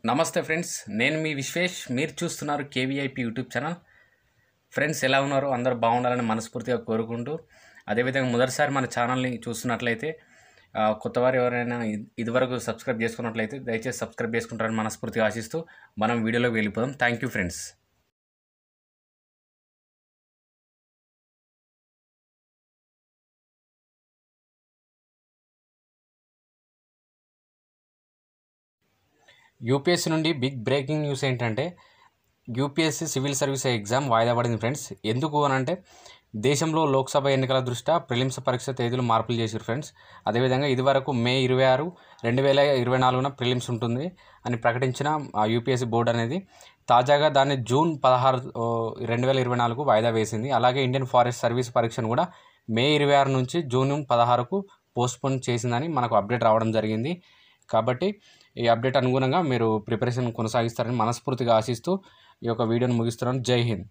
నమస్తే ఫ్రెండ్స్, నేను మీ విశ్వేష్. మీరు చూస్తున్నారు కేవీఐపీ యూట్యూబ్ ఛానల్. ఫ్రెండ్స్, ఎలా ఉన్నారు? అందరూ బాగుండాలని మనస్ఫూర్తిగా కోరుకుంటూ, అదేవిధంగా మొదటిసారి మన ఛానల్ని చూస్తున్నట్లయితే, కొత్తవారు ఎవరైనా ఇదివరకు సబ్స్క్రైబ్ చేసుకున్నట్లయితే దయచేసి సబ్స్క్రైబ్ చేసుకుంటారని మనస్ఫూర్తిగా ఆశిస్తూ మనం వీడియోలోకి వెళ్ళిపోదాం. Thank you friends. యూపీఎస్సీ నుండి బిగ్ బ్రేకింగ్ న్యూస్ ఏంటంటే, యూపీఎస్సీ సివిల్ సర్వీస్ ఎగ్జామ్ వాయిదా పడింది ఫ్రెండ్స్. ఎందుకు అనంటే, దేశంలో లోక్సభ ఎన్నికల దృష్ట్యా ప్రిలిమ్స్ పరీక్ష తేదీలు మార్పులు చేశారు ఫ్రెండ్స్. అదేవిధంగా ఇదివరకు మే 26, 2024 ప్రిలిమ్స్ ఉంటుంది అని ప్రకటించిన యూపీఎస్సీ బోర్డు అనేది తాజాగా దాన్ని జూన్ 16, 2024 వాయిదా వేసింది. అలాగే ఇండియన్ ఫారెస్ట్ సర్వీస్ పరీక్షను కూడా మే 26 నుంచి జూన్ 16 పోస్ట్పోన్ చేసిందని మనకు అప్డేట్ రావడం జరిగింది. కాబట్టి ఈ అప్డేట్ అనుగుణంగా మీరు ప్రిపరేషన్ కొనసాగిస్తారని మనస్ఫూర్తిగా ఆశిస్తూ ఈ యొక్క వీడియోను ముగిస్తున్నాను. జై హింద్.